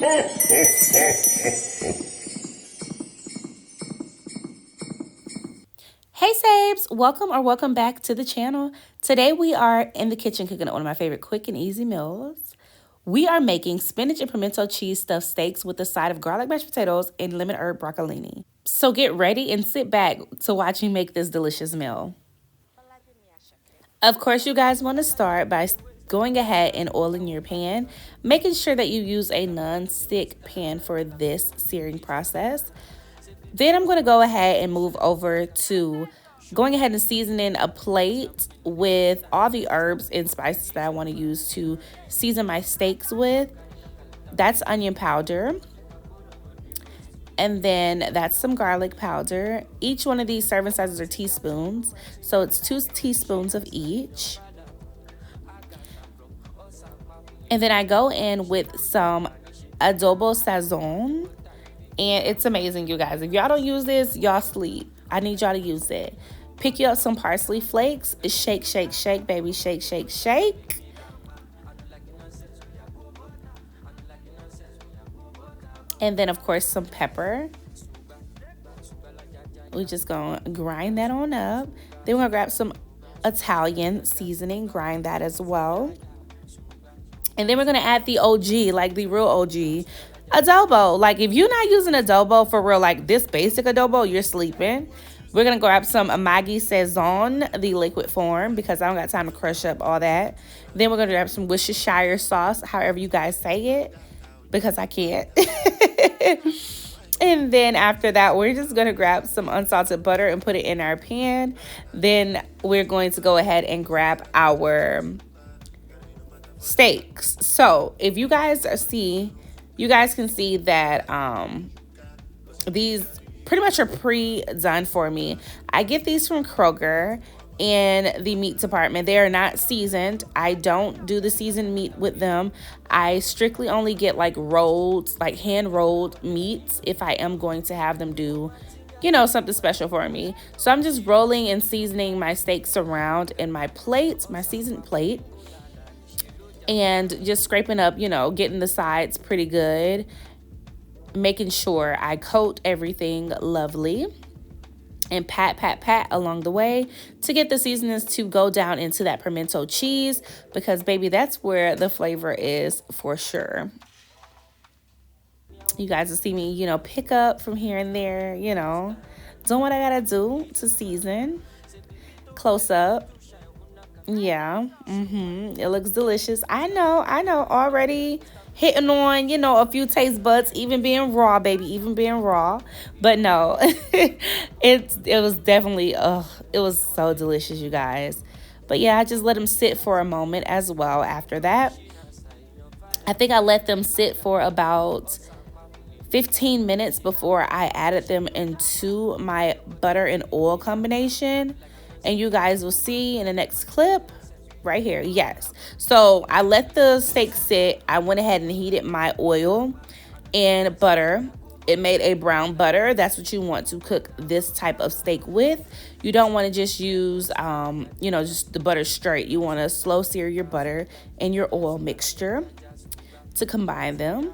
Hey Saybes, welcome back to the channel. Today we are in the kitchen cooking one of my favorite quick and easy meals. We are making spinach and pimento cheese stuffed steaks with a side of garlic mashed potatoes and lemon herb broccolini. So get ready and sit back to watch me make this delicious meal. Of course, you guys want to start by going ahead and oiling your pan, making sure that you use a non-stick pan for this searing process. Then I'm going to go ahead and move over to going ahead and seasoning a plate with all the herbs and spices that I want to use to season my steaks with. That's onion powder. And then that's some garlic powder. Each one of these serving sizes are teaspoons. So it's 2 teaspoons of each. And then I go in with some adobo sazon. And it's amazing, you guys. If y'all don't use this, y'all sleep. I need y'all to use it. Pick you up some parsley flakes. Shake, shake, shake, baby. Shake, shake, shake. And then, of course, some pepper. We're just going to grind that on up. Then we're going to grab some Italian seasoning. Grind that as well. And then we're going to add the OG, like the real OG. Adobo. Like, if you're not using adobo for real, like this basic adobo, you're sleeping. We're going to grab some Maggi Saison, the liquid form, because I don't got time to crush up all that. Then we're going to grab some Worcestershire sauce, however you guys say it, because I can't. And then after that, we're just going to grab some unsalted butter and put it in our pan. Then we're going to go ahead and grab our steaks. So if you guys see, you guys can see that these pretty much are pre-done for me. I get these from Kroger in the meat department. They are not seasoned. I don't do the seasoned meat with them. I strictly only get like rolled, like hand rolled meats if I am going to have them do, you know, something special for me. So I'm just rolling and seasoning my steaks around in my plate, my seasoned plate. And just scraping up, you know, getting the sides pretty good. Making sure I coat everything lovely. And pat, pat, pat along the way to get the seasonings to go down into that pimento cheese. Because, baby, that's where the flavor is for sure. You guys will see me, you know, pick up from here and there, you know. Doing what I gotta do to season. Close up. Yeah, it looks delicious. I know, already hitting on, you know, a few taste buds, even being raw, baby, even being raw. But no, it was definitely, it was so delicious, you guys. But yeah, I just let them sit for a moment as well after that. I think I let them sit for about 15 minutes before I added them into my butter and oil combination. And you guys will see in the next clip right here. Yes. So I let the steak sit. I went ahead and heated my oil and butter. It made a brown butter. That's what you want to cook this type of steak with. You don't want to just use, you know, just the butter straight. You want to slow sear your butter and your oil mixture to combine them.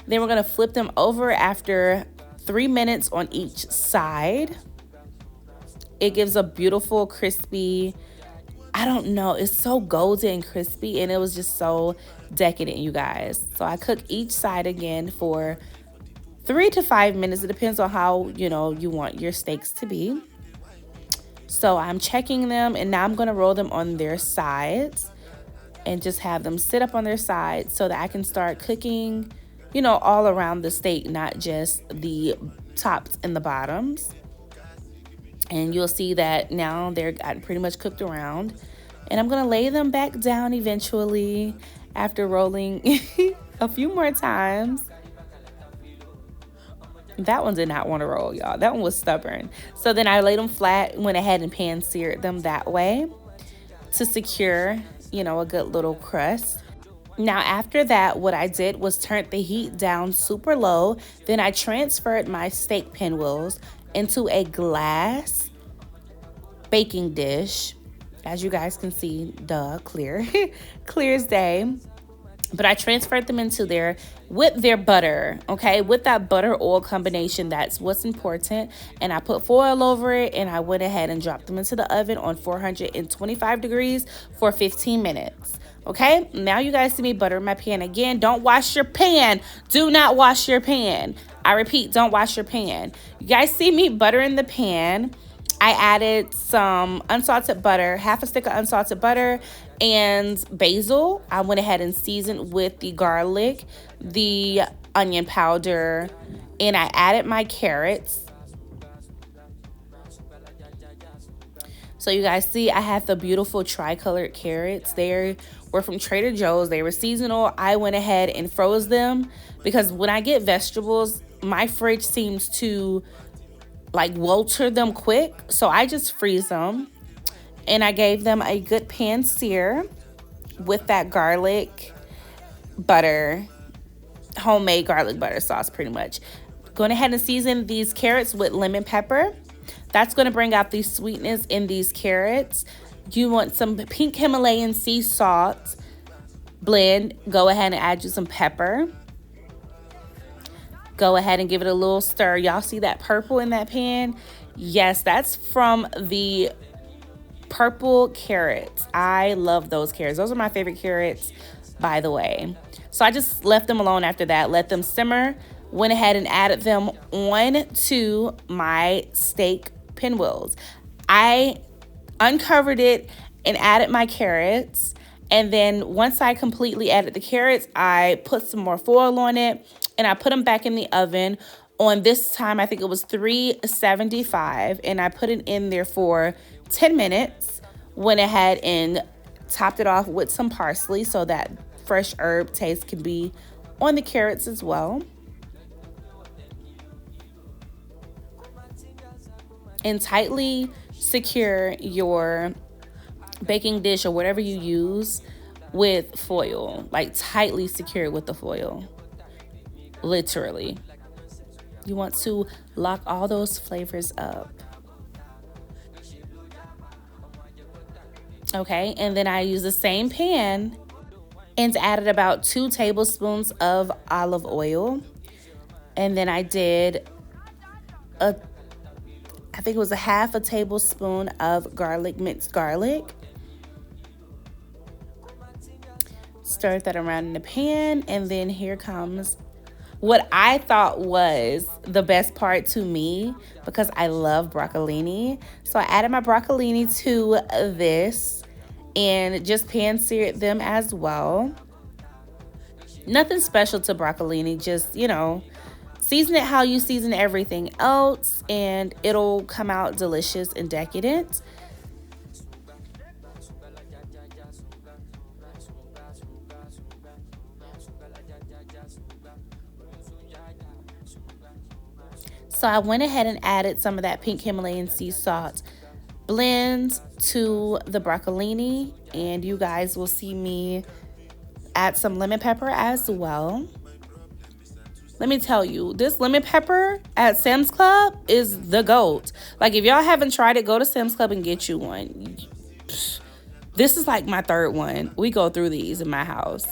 Then we're going to flip them over after 3 minutes on each side. It gives a beautiful, crispy, I don't know, it's so golden and crispy, and it was just so decadent, you guys. So I cook each side again for 3 to 5 minutes. It depends on how, you know, you want your steaks to be. So I'm checking them, and now I'm going to roll them on their sides and just have them sit up on their sides so that I can start cooking, you know, all around the steak, not just the tops and the bottoms. And you'll see that now they're pretty much cooked around. And I'm going to lay them back down eventually after rolling a few more times. That one did not want to roll, y'all. That one was stubborn. So then I laid them flat, went ahead and pan seared them that way to secure, you know, a good little crust. Now after that, what I did was turn the heat down super low. Then I transferred my steak pinwheels into a glass baking dish. As you guys can see, clear, clear as day. But I transferred them into there with their butter, okay? With that butter oil combination, that's what's important. And I put foil over it, and I went ahead and dropped them into the oven on 425 degrees for 15 minutes. Okay, now you guys see me butter my pan again. Don't wash your pan. Do not wash your pan. I repeat, don't wash your pan. You guys see me buttering the pan. I added some unsalted butter, half a stick of unsalted butter, and basil. I went ahead and seasoned with the garlic, the onion powder, and I added my carrots. So you guys see I have the beautiful tri-colored carrots. They were from Trader Joe's. They were seasonal. I went ahead and froze them because when I get vegetables, my fridge seems to like wilter them quick. So I just freeze them. And I gave them a good pan sear with that garlic butter, homemade garlic butter sauce pretty much. Going ahead and season these carrots with lemon pepper. That's going to bring out the sweetness in these carrots. You want some pink Himalayan sea salt blend. Go ahead and add you some pepper. Go ahead and give it a little stir. Y'all see that purple in that pan? Yes, that's from the purple carrots. I love those carrots. Those are my favorite carrots, by the way. So I just left them alone after that. Let them simmer. Went ahead and added them on to my steak pinwheels. I uncovered it and added my carrots. And then once I completely added the carrots, I put some more foil on it and I put them back in the oven on this time. I think it was 375, and I put it in there for 10 minutes. Went ahead and topped it off with some parsley so that fresh herb taste can be on the carrots as well. And tightly secure your baking dish or whatever you use with foil. Like tightly secure it with the foil. Literally. You want to lock all those flavors up. Okay, and then I use the same pan and added about 2 tablespoons of olive oil. And then I did I think it was a half a tablespoon of garlic, minced garlic. Stir that around in the pan, and then here comes what I thought was the best part to me because I love broccolini. So I added my broccolini to this and just pan seared them as well. Nothing special to broccolini, just, you know, season it how you season everything else and it'll come out delicious and decadent. So I went ahead and added some of that pink Himalayan sea salt blend to the broccolini, and you guys will see me add some lemon pepper as well. Let me tell you, this lemon pepper at Sam's Club is the GOAT. Like, if y'all haven't tried it, go to Sam's Club and get you one. This is like my third one. We go through these in my house.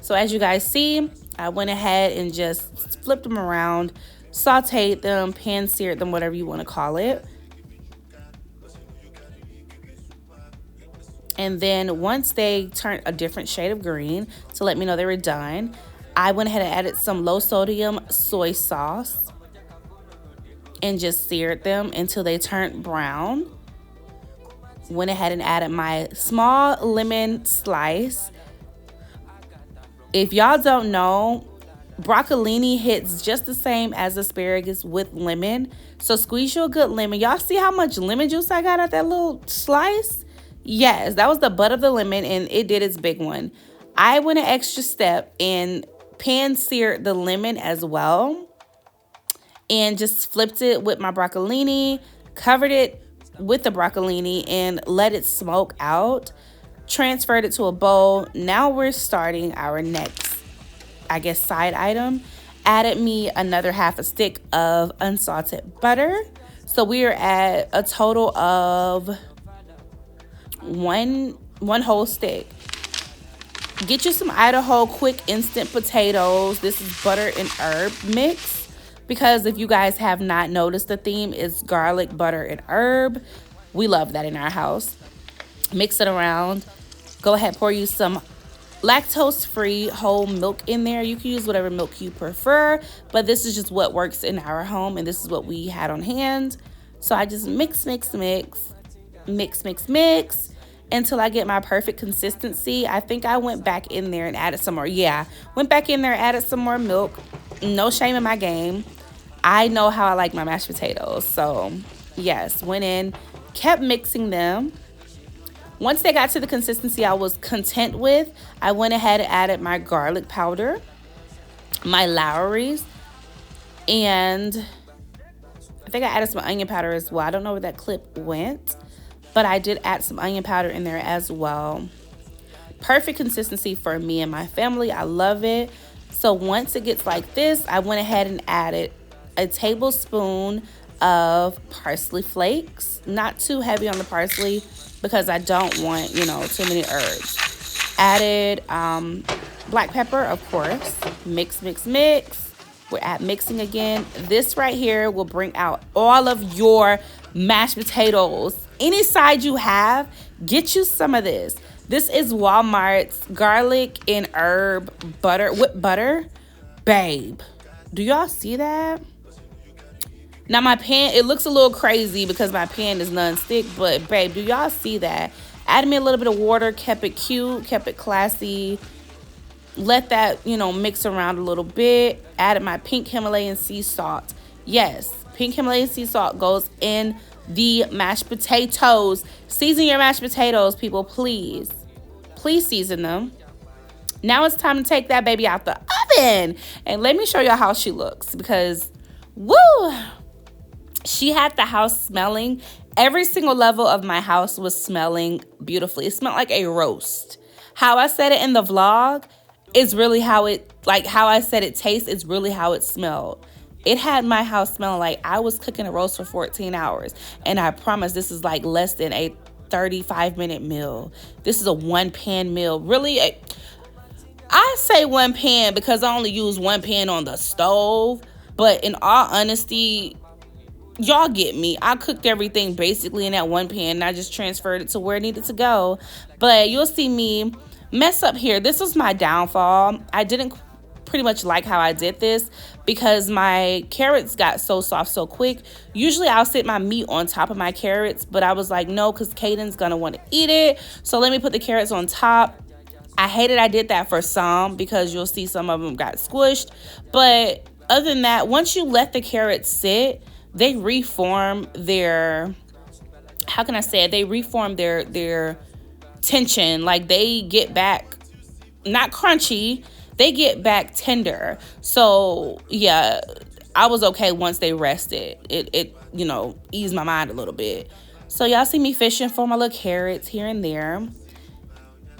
So as you guys see, I went ahead and just flipped them around, sauteed them, pan seared them, whatever you want to call it. And then once they turned a different shade of green to let me know they were done, I went ahead and added some low sodium soy sauce and just seared them until they turned brown. Went ahead and added my small lemon slice. If y'all don't know, broccolini hits just the same as asparagus with lemon. So squeeze you a good lemon. Y'all see how much lemon juice I got out that little slice? Yes, that was the butt of the lemon, and it did its big one. I went an extra step and pan seared the lemon as well, and just flipped it with my broccolini, covered it with the broccolini, and let it smoke out. Transferred it to a bowl. Now we're starting our next, I guess, side item. Added me another half a stick of unsalted butter. So we are at a total of one whole stick. Get you some Idaho quick instant potatoes. This is butter and herb mix, because if you guys have not noticed, the theme is garlic, butter, and herb. We love that in our house. Mix it around. Go ahead, pour you some lactose-free whole milk in there. You can use whatever milk you prefer, but this is just what works in our home, and this is what we had on hand. So I just mix until I get my perfect consistency. I think I went back in there and added some more. Yeah, went back in there, added some more milk. No shame in my game. I know how I like my mashed potatoes. So yes, went in, kept mixing them. Once they got to the consistency I was content with, I went ahead and added my garlic powder, my Lowry's, and I think I added some onion powder as well. I don't know where that clip went, but I did add some onion powder in there as well. Perfect consistency for me and my family. I love it. So once it gets like this, I went ahead and added a tablespoon of parsley flakes. Not too heavy on the parsley, because I don't want, you know, too many herbs. Added black pepper, of course. Mix. We're at mixing again. This right here will bring out all of your mashed potatoes. Any side you have, get you some of this. This is Walmart's garlic and herb butter, whipped butter. Babe, do y'all see that? Now my pan, it looks a little crazy because my pan is non-stick, but babe, do y'all see that? Added me a little bit of water, kept it cute, kept it classy. Let that, you know, mix around a little bit. Added my pink Himalayan sea salt. Yes, pink Himalayan sea salt goes in the mashed potatoes. Season your mashed potatoes, people, please. Please season them. Now it's time to take that baby out the oven. And let me show y'all how she looks, because, woo! She had the house smelling. Every single level of my house was smelling beautifully. It smelled like a roast. How I said it in the vlog is really how it, like how I said it tastes, is really how it smelled. It had my house smelling like I was cooking a roast for 14 hours. And I promise this is like less than a 35-minute meal. This is a one-pan meal. Really, I say one pan because I only use one pan on the stove. But in all honesty, y'all get me. I cooked everything basically in that one pan, and I just transferred it to where it needed to go. But you'll see me mess up here. This was my downfall. I didn't pretty much like how I did this because my carrots got so soft so quick. Usually I'll sit my meat on top of my carrots, but I was like, no, because Caden's gonna want to eat it. So let me put the carrots on top. I hated I did that for some, because you'll see some of them got squished. But other than that, once you let the carrots sit, they reform their, how can I say it? They reform their tension. Like, they get back, not crunchy, they get back tender. So yeah, I was okay once they rested. It you know, eased my mind a little bit. So y'all see me fishing for my little carrots here and there.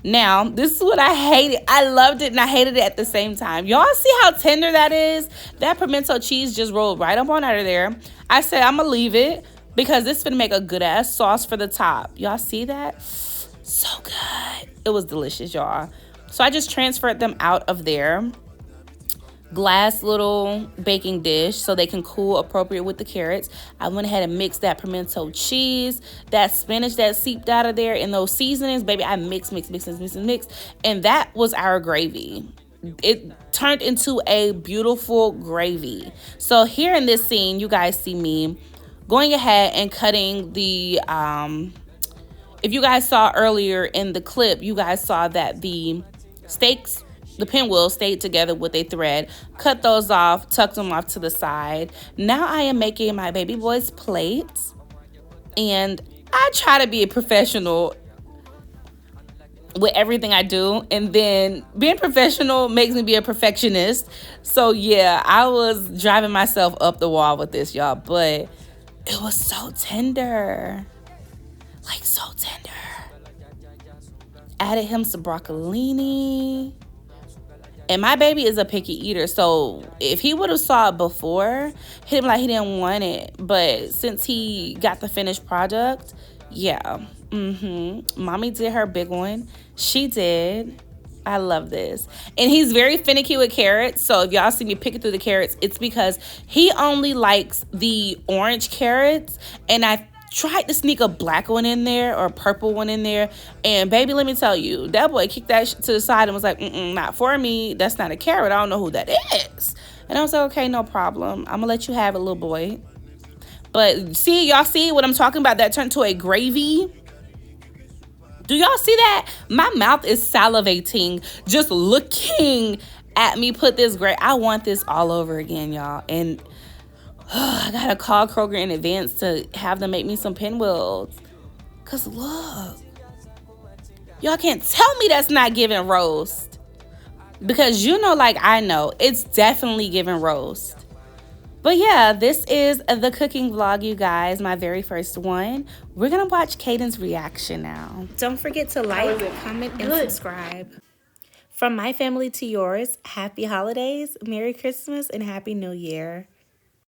Now, this is what I hated. I loved it and I hated it at the same time. Y'all see how tender that is? That pimento cheese just rolled right up on out of there. I said I'm gonna leave it because this is gonna make a good ass sauce for the top. Y'all see that? So good. It was delicious, y'all. So I just transferred them out of there. Glass little baking dish so they can cool appropriate with the carrots. I went ahead and mixed that pimento cheese, that spinach that seeped out of there, and those seasonings, baby. I mixed, and that was our gravy. It turned into a beautiful gravy. So here in this scene, you guys see me going ahead and cutting the if you guys saw earlier in the clip, you guys saw that the steaks, the pinwheel, stayed together with a thread. Cut those off, tucked them off to the side. Now I am making my baby boy's plates, and I try to be a professional with everything I do, and then being professional makes me be a perfectionist. So yeah, I was driving myself up the wall with this, y'all, but it was so tender, like so tender. Added him some broccolini. And my baby is a picky eater, so if he would have saw it before, he'd be like he didn't want it. But since he got the finished product, yeah. Mommy did her big one. She did. I love this. And he's very finicky with carrots. So if y'all see me picking through the carrots, it's because he only likes the orange carrots. And I tried to sneak a black one in there or a purple one in there. And baby, let me tell you, that boy kicked that to the side and was like, not for me. That's not a carrot. I don't know who that is. And I was like, okay, no problem. I'm going to let you have it, little boy. But see, y'all see what I'm talking about? That turned to a gravy. Do y'all see that? My mouth is salivating just looking at me put this gray. I want this all over again, y'all. And I gotta call Kroger in advance to have them make me some pinwheels. Cause look, y'all can't tell me that's not giving roast. Because you know, like I know, it's definitely giving roast. But yeah, this is the cooking vlog, you guys, my very first one. We're gonna watch Caden's reaction now. Don't forget to like, comment, and subscribe. From my family to yours, happy holidays, Merry Christmas, and Happy New Year.